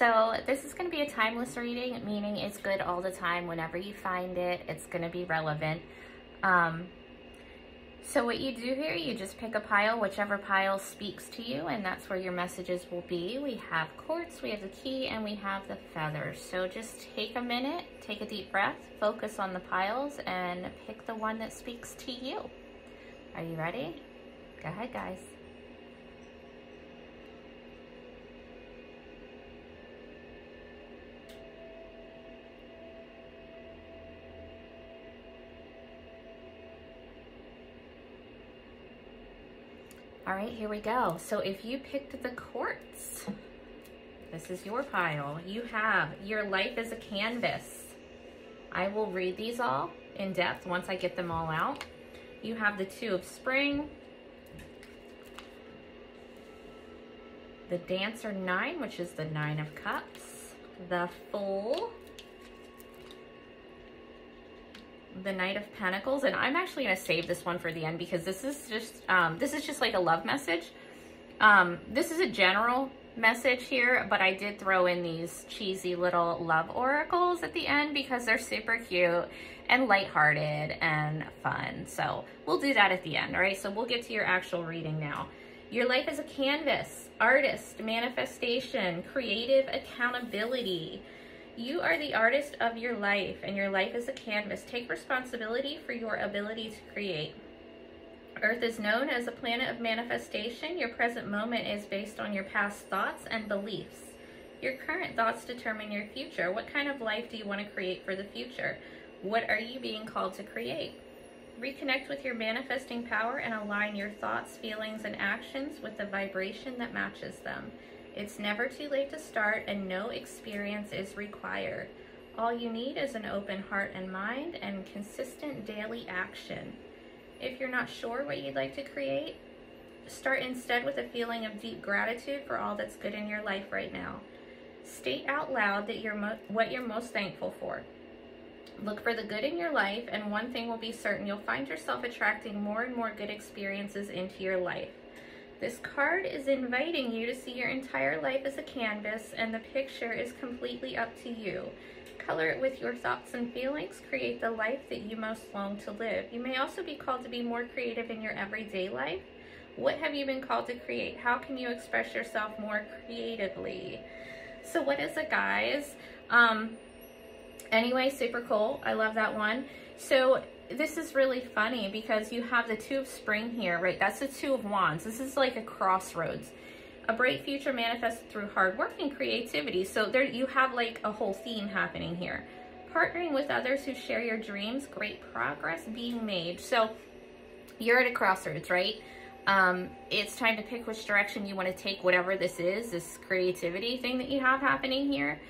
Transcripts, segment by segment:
So this is going to be a timeless reading, meaning it's good all the time. Whenever you find it, it's going to be relevant. So what you do here, you just pick a pile, whichever pile speaks to you, and that's where your messages will be. We have quartz, we have the key, and we have the feathers. So just take a minute, take a deep breath, focus on the piles, and pick the one that speaks to you. Are you ready? Go ahead, guys. All right, here we go. So if you picked the quartz, this is your pile. You have your life as a canvas. I will read these all in depth once I get them all out. You have the 2 of spring, the Dancer 9, which is the 9 of cups, the Fool, the Knight of Pentacles, and I'm actually going to save this one for the end because this is just like a love message. This is a general message here, but I did throw in these cheesy little love oracles at the end because they're super cute and lighthearted and fun. So we'll do that at the end. All right, so we'll get to your actual reading now. Your life is a canvas, artist, manifestation, creative accountability. You are the artist of your life, and your life is a canvas. Take responsibility for your ability to create. Earth is known as a planet of manifestation. Your present moment is based on your past thoughts and beliefs. Your current thoughts determine your future. What kind of life do you want to create for the future? What are you being called to create? Reconnect with your manifesting power and align your thoughts, feelings, and actions with the vibration that matches them. It's never too late to start, and no experience is required. All you need is an open heart and mind and consistent daily action. If you're not sure what you'd like to create, start instead with a feeling of deep gratitude for all that's good in your life right now. State out loud that what you're most thankful for. Look for the good in your life, and one thing will be certain: you'll find yourself attracting more and more good experiences into your life. This card is inviting you to see your entire life as a canvas, and the picture is completely up to you. Color it with your thoughts and feelings. Create the life that you most long to live. You may also be called to be more creative in your everyday life. What have you been called to create? How can you express yourself more creatively? So what is it, guys? Anyway, super cool. I love that one. So this is really funny because you have the 2 of spring here, right? That's the 2 of wands. This is like a crossroads. A bright future manifested through hard work and creativity. So there you have like a whole theme happening here. Partnering with others who share your dreams, great progress being made. So you're at a crossroads, right? It's time to pick which direction you want to take, whatever this is, this creativity thing that you have happening here.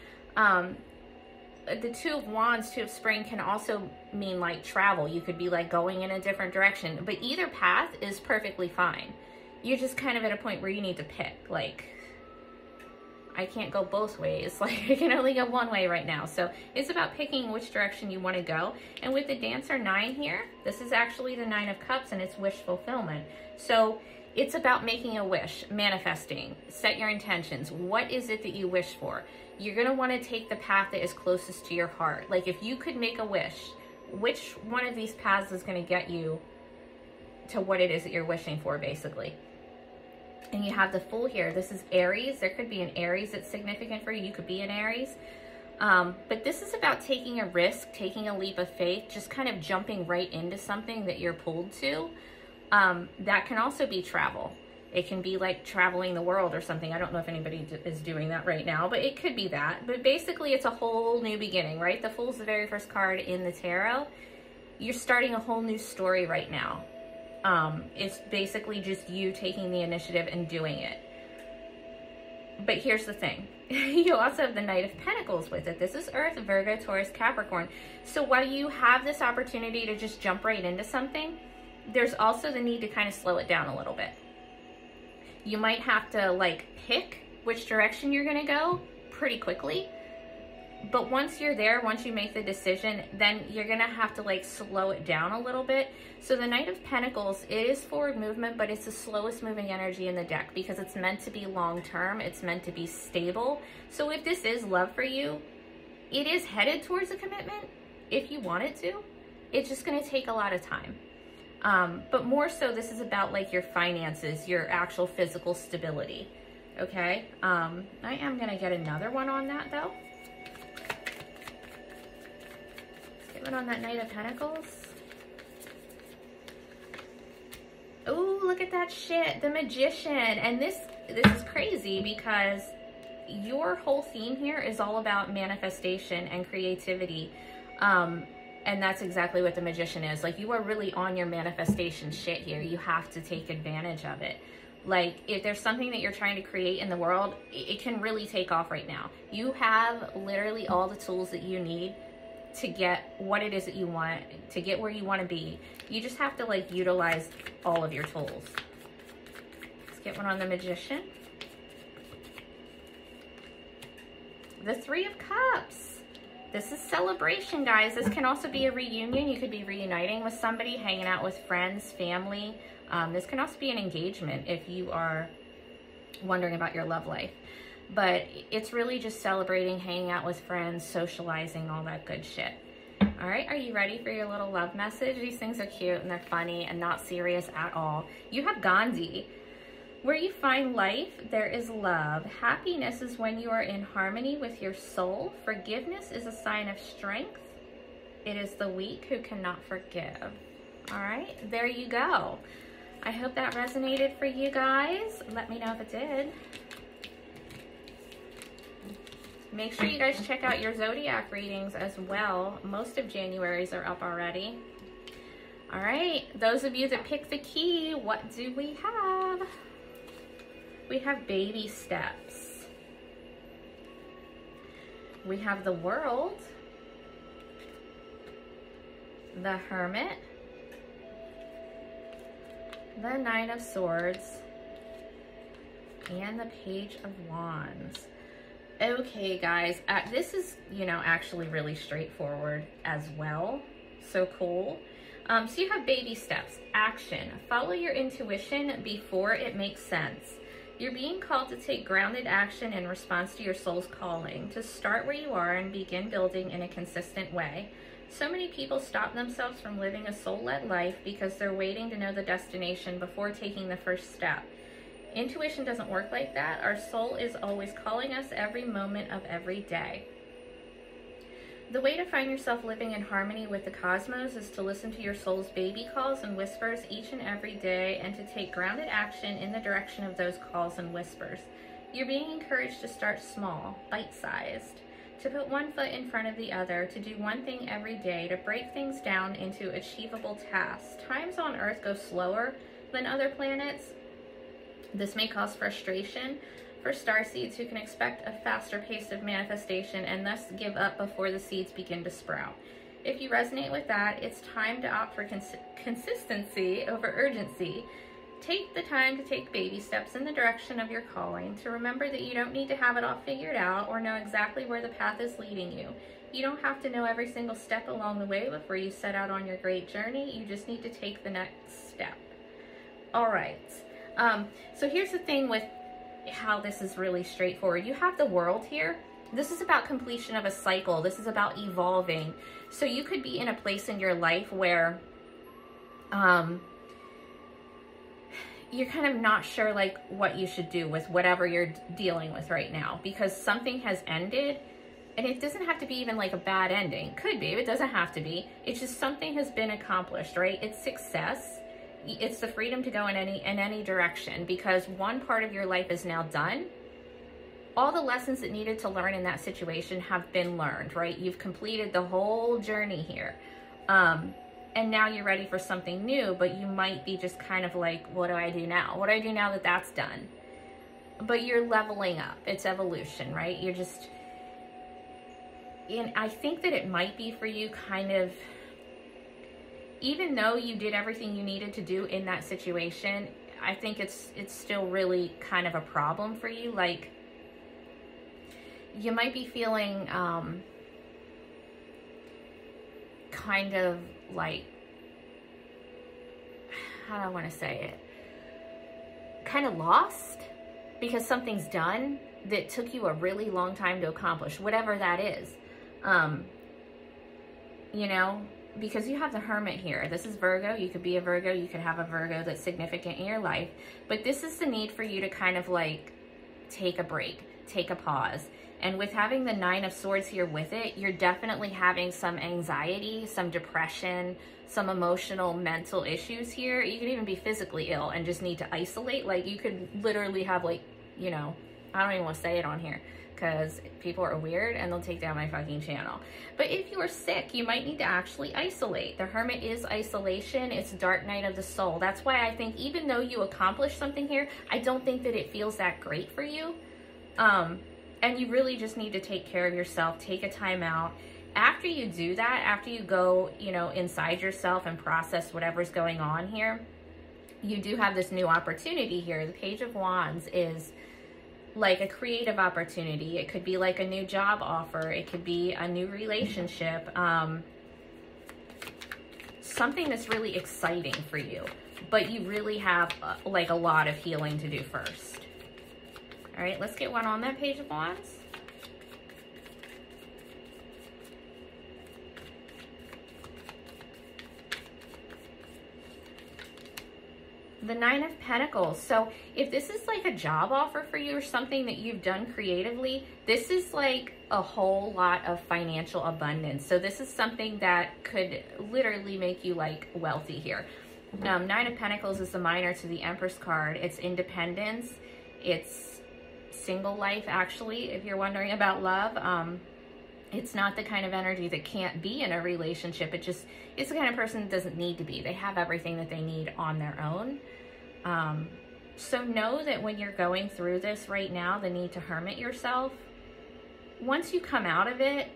The 2 of wands, 2 of spring can also mean like travel. You could be like going in a different direction, but either path is perfectly fine. You're just kind of at a point where you need to pick, like, I can't go both ways. Like, I can only go one way right now. So it's about picking which direction you want to go. And with the Dancer 9 here, this is actually the 9 of cups, and it's wish fulfillment. So it's about making a wish, manifesting, set your intentions. What is it that you wish for? You're going to want to take the path that is closest to your heart. Like, if you could make a wish, which one of these paths is going to get you to what it is that you're wishing for, basically? And you have the Fool here. This is Aries. There could be an Aries that's significant for you. You could be an Aries. But this is about taking a risk, taking a leap of faith, just kind of jumping right into something that you're pulled to. That can also be travel. It can be like traveling the world or something. I don't know if anybody is doing that right now, but it could be that. But basically, it's a whole new beginning, right? The Fool's the very first card in the tarot. You're starting a whole new story right now. It's basically just you taking the initiative and doing it. But here's the thing. You also have the Knight of Pentacles with it. This is Earth, Virgo, Taurus, Capricorn. So while you have this opportunity to just jump right into something, there's also the need to kind of slow it down a little bit. You might have to like pick which direction you're going to go pretty quickly. But once you're there, once you make the decision, then you're going to have to like slow it down a little bit. So the Knight of Pentacles, it is forward movement, but it's the slowest moving energy in the deck because it's meant to be long term. It's meant to be stable. So if this is love for you, it is headed towards a commitment if you want it to. It's just going to take a lot of time. But more so, this is about like your finances, your actual physical stability. Okay. I am going to get another one on that though. Let's get one on that Knight of Pentacles. Oh, look at that shit. The Magician. And this is crazy because your whole theme here is all about manifestation and creativity. And that's exactly what the Magician is. Like, you are really on your manifestation shit here. You have to take advantage of it. Like, if there's something that you're trying to create in the world, it can really take off right now. You have literally all the tools that you need to get what it is that you want, to get where you want to be. You just have to, like, utilize all of your tools. Let's get one on the Magician. The Three of Cups. This is celebration, guys. This can also be a reunion. You could be reuniting with somebody, hanging out with friends, family. This can also be an engagement if you are wondering about your love life. But it's really just celebrating, hanging out with friends, socializing, all that good shit. All right, are you ready for your little love message? These things are cute and they're funny and not serious at all. You have Gandhi. Where you find life, there is love. Happiness is when you are in harmony with your soul. Forgiveness is a sign of strength. It is the weak who cannot forgive. All right, there you go. I hope that resonated for you guys. Let me know if it did. Make sure you guys check out your zodiac readings as well. Most of January's are up already. All right, those of you that picked the key, what do we have? We have baby steps. We have the World, the Hermit, the Nine of Swords, and the Page of Wands. Okay, guys, this is, you know, actually really straightforward as well. So cool. So you have baby steps. Action. Follow your intuition before it makes sense. You're being called to take grounded action in response to your soul's calling, to start where you are and begin building in a consistent way. So many people stop themselves from living a soul-led life because they're waiting to know the destination before taking the first step. Intuition doesn't work like that. Our soul is always calling us every moment of every day. The way to find yourself living in harmony with the cosmos is to listen to your soul's baby calls and whispers each and every day and to take grounded action in the direction of those calls and whispers. You're being encouraged to start small, bite-sized, to put one foot in front of the other, to do one thing every day, to break things down into achievable tasks. Times on Earth go slower than other planets. This may cause frustration for starseeds who can expect a faster pace of manifestation and thus give up before the seeds begin to sprout. If you resonate with that, it's time to opt for consistency over urgency. Take the time to take baby steps in the direction of your calling, to remember that you don't need to have it all figured out or know exactly where the path is leading you. You don't have to know every single step along the way before you set out on your great journey. You just need to take the next step. All right. So here's the thing with how this is really straightforward. You have the World here. This is about completion of a cycle. This is about evolving. So you could be in a place in your life where you're kind of not sure like what you should do with whatever you're dealing with right now, because something has ended. And it doesn't have to be even like a bad ending. Could be, it doesn't have to be. It's just something has been accomplished, right? It's success. It's the freedom to go in any direction, because one part of your life is now done. All the lessons that needed to learn in that situation have been learned, right? You've completed the whole journey here. And now you're ready for something new, but you might be just kind of like, what do I do now? What do I do now that that's done? But you're leveling up. It's evolution, right? You're just, and I think that it might be for you kind of, even though you did everything you needed to do in that situation, I think it's still really kind of a problem for you. Like, you might be feeling kind of like, how do I want to say it? Kind of lost because something's done that took you a really long time to accomplish, whatever that is. You know, because you have the Hermit here. This is Virgo. You could be a Virgo. You could have a Virgo that's significant in your life. But this is the need for you to kind of like take a break, take a pause. And with having the Nine of Swords here with it, you're definitely having some anxiety, some depression, some emotional, mental issues here. You could even be physically ill and just need to isolate. Like you could literally have like, you know, I don't even want to say it on here because people are weird and they'll take down my fucking channel. But if you are sick, you might need to actually isolate. The Hermit is isolation. It's dark night of the soul. That's why I think even though you accomplish something here, I don't think that it feels that great for you. And you really just need to take care of yourself, take a time out. After you do that, after you go, you know, inside yourself and process whatever's going on here, you do have this new opportunity here. The Page of Wands is like a creative opportunity. It could be like a new job offer. It could be a new relationship. Something that's really exciting for you, but you really have like a lot of healing to do first. All right, let's get one on that Page of Wands. The Nine of Pentacles. So if this is like a job offer for you or something that you've done creatively, this is like a whole lot of financial abundance. So this is something that could literally make you like wealthy here. Nine of Pentacles is the minor to the Empress card. It's independence. It's single life, actually, if you're wondering about love. It's not the kind of energy that can't be in a relationship. It's the kind of person that doesn't need to be. They have everything that they need on their own. So know that when you're going through this right now, the need to hermit yourself, once you come out of it,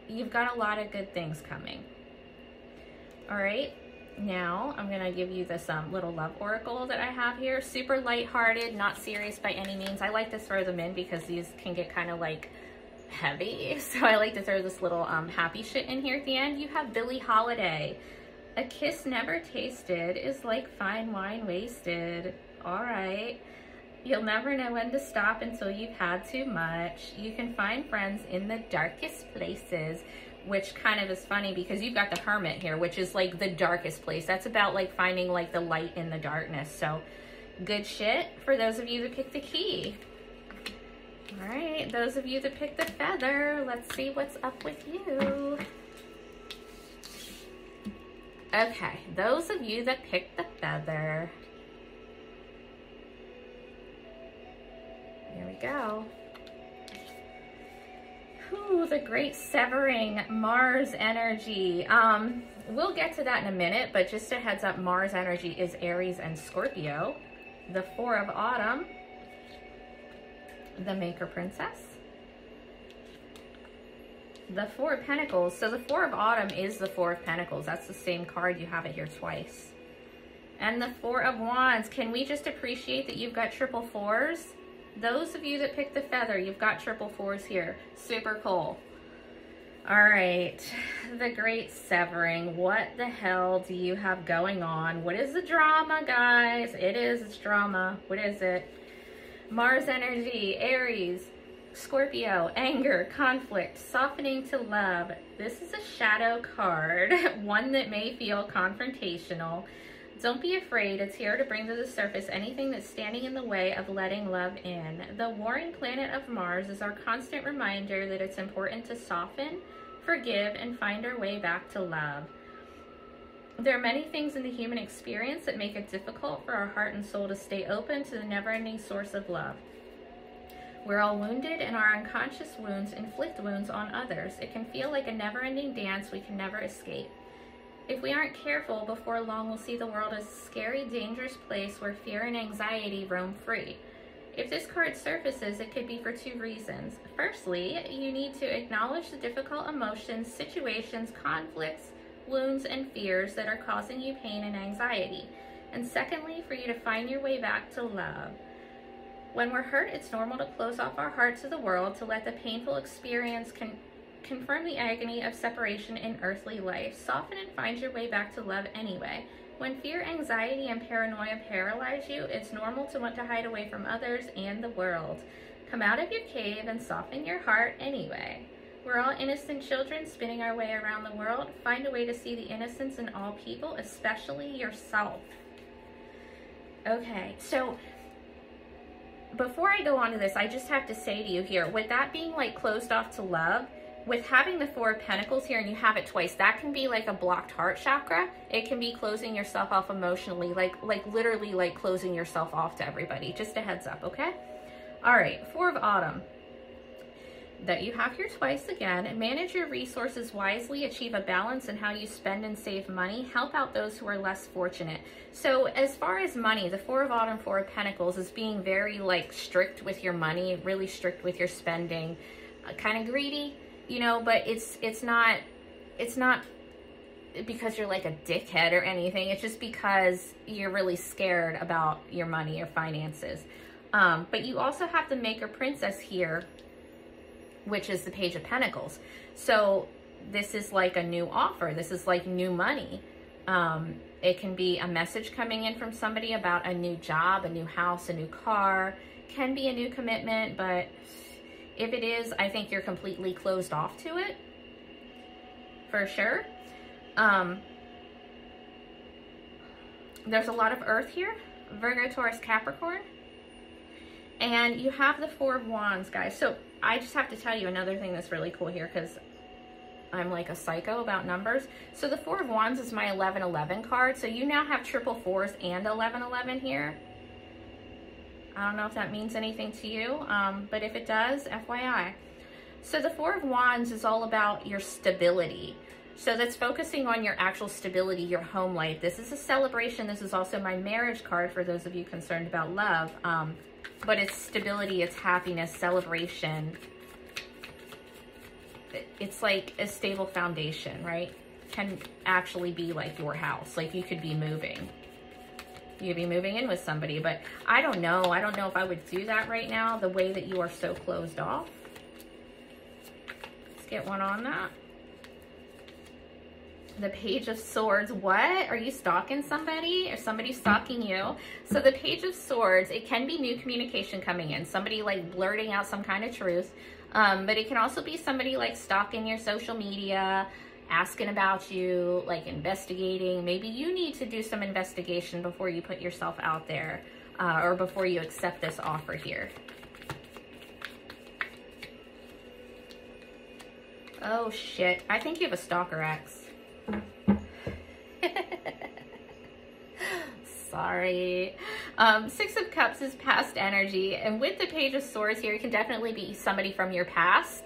you've got a lot of good things coming. All right. Now I'm going to give you this little love oracle that I have here. Super lighthearted, not serious by any means. I like to throw them in because these can get kind of like heavy. So I like to throw this little happy shit in here at the end. You have Billie Holiday. A kiss never tasted is like fine wine wasted. All right. You'll never know when to stop until you've had too much. You can find friends in the darkest places, which kind of is funny because you've got the Hermit here, which is like the darkest place. That's about like finding like the light in the darkness. So good shit for those of you that picked the key. All right, those of you that picked the feather, let's see what's up with you. Okay, those of you that picked the feather. Here we go. Ooh, the great severing, Mars energy. We'll get to that in a minute, but just a heads up, Mars energy is Aries and Scorpio. The Four of Autumn, the Maker Princess. The Four of Pentacles. So the Four of Autumn is the Four of Pentacles. That's the same card. You have it here twice. And the Four of Wands. Can we just appreciate that you've got triple fours? Those of you that picked the feather, you've got triple fours here. Super cool. All right. The great severing. What the hell do you have going on? What is the drama, guys? It's drama. What is it? Mars energy, Aries, Scorpio, anger, conflict, softening to love. This is a shadow card, one that may feel confrontational. Don't be afraid. It's here to bring to the surface anything that's standing in the way of letting love in. The warring planet of Mars is our constant reminder that it's important to soften, forgive, and find our way back to love. There are many things in the human experience that make it difficult for our heart and soul to stay open to the never-ending source of love. We're all wounded, and our unconscious wounds inflict wounds on others. It can feel like a never-ending dance we can never escape. If we aren't careful, before long we'll see the world as a scary, dangerous place where fear and anxiety roam free. If this card surfaces, it could be for two reasons. Firstly, you need to acknowledge the difficult emotions, situations, conflicts, wounds, and fears that are causing you pain and anxiety. And secondly, for you to find your way back to love. When we're hurt, it's normal to close off our heart to the world, to let the painful experience confirm the agony of separation in earthly life. Soften and find your way back to love anyway. When fear, anxiety, and paranoia paralyze you, it's normal to want to hide away from others and the world. Come out of your cave and soften your heart anyway. We're all innocent children spinning our way around the world. Find a way to see the innocence in all people, especially yourself. Okay, so before I go on to this, I just have to say to you here, with that being like closed off to love, with having the Four of Pentacles here and you have it twice, that can be like a blocked heart chakra. It can be closing yourself off emotionally, like literally like closing yourself off to everybody. Just a heads up, okay? All right, Four of Autumn. That you have here twice again. Manage your resources wisely, achieve a balance in how you spend and save money, help out those who are less fortunate. So as far as money, the Four of Autumn, Four of Pentacles is being very like strict with your money, really strict with your spending, kind of greedy, you know, but it's not because you're like a dickhead or anything. It's just because you're really scared about your money or finances. But you also have the Maker Princess here, which is the Page of Pentacles. So this is like a new offer. This is like new money. It can be a message coming in from somebody about a new job, a new house, a new car. Can be a new commitment, but if it is, I think you're completely closed off to it, for sure. There's a lot of Earth here, Virgo, Taurus, Capricorn. And you have the Four of Wands, guys. So I just have to tell you another thing that's really cool here, because I'm like a psycho about numbers. So the Four of Wands is my 1111 card. So you now have triple fours and 1111 here. I don't know if that means anything to you, but if it does, FYI. So the Four of Wands is all about your stability. So that's focusing on your actual stability, your home life. This is a celebration. This is also my marriage card for those of you concerned about love. But it's stability, it's happiness, celebration. It's like a stable foundation, right? Can actually be like your house. Like you could be moving. You could be moving in with somebody, but I don't know. I don't know if I would do that right now, the way that you are so closed off. Let's get one on that. The Page of Swords. What? Are you stalking somebody? Or somebody stalking you? So the Page of Swords, it can be new communication coming in. Somebody like blurting out some kind of truth. But it can also be somebody like stalking your social media, asking about you, like investigating. Maybe you need to do some investigation before you put yourself out there, or before you accept this offer here. Oh shit. I think you have a stalker ex. Sorry. Six of Cups is past energy, and with the Page of Swords here, it can definitely be somebody from your past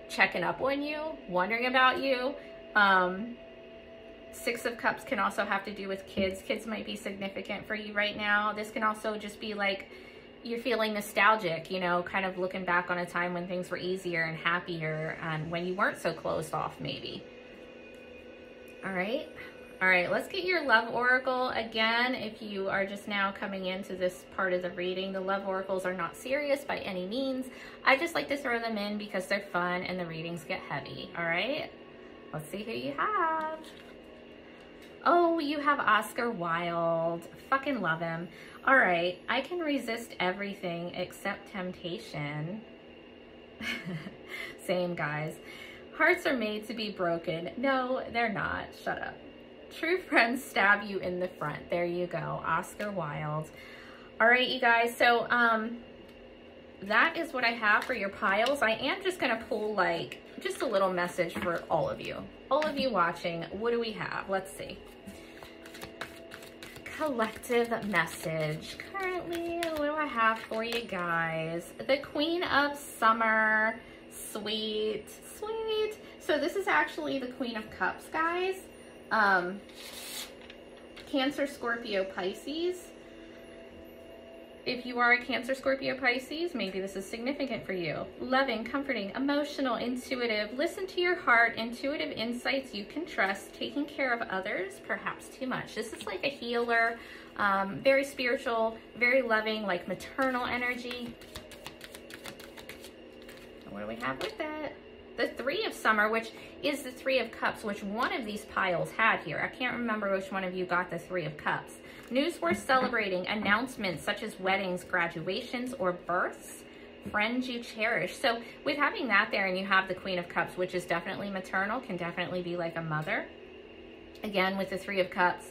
checking up on you, wondering about you. Six of Cups can also have to do with kids. Kids might be significant for you right now. This can also just be like you're feeling nostalgic, you know, kind of looking back on a time when things were easier and happier, and when you weren't so closed off maybe. All right. All right, let's get your love oracle again. If you are just now coming into this part of the reading, the love oracles are not serious by any means. I just like to throw them in because they're fun and the readings get heavy. All right, let's see who you have. Oh, you have Oscar Wilde. Fucking love him. All right, I can resist everything except temptation. Same, guys. Hearts are made to be broken. No, they're not. Shut up. True friends stab you in the front. There you go. Oscar Wilde. All right, you guys. So, that is what I have for your piles. I am just going to pull like just a little message for all of you. All of you watching, what do we have? Let's see. Collective message. Currently, what do I have for you guys? The Queen of Summer. Sweet, sweet. So this is actually the Queen of Cups, guys. Cancer, Scorpio, Pisces. If you are a Cancer, Scorpio, Pisces, maybe this is significant for you. Loving, comforting, emotional, intuitive. Listen to your heart. Intuitive insights you can trust. Taking care of others, perhaps too much. This is like a healer, very spiritual, very loving, like maternal energy. What do we have with that? the Three of Summer, which is the Three of Cups, which one of these piles had here. I can't remember which one of you got the Three of Cups. News worth celebrating, announcements such as weddings, graduations, or births, friends you cherish. So with having that there, and you have the Queen of Cups, which is definitely maternal, can definitely be like a mother. Again, with the Three of Cups,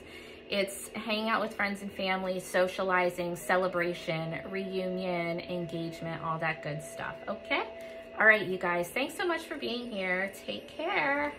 it's hanging out with friends and family, socializing, celebration, reunion, engagement, all that good stuff, okay? All right, you guys, thanks so much for being here. Take care.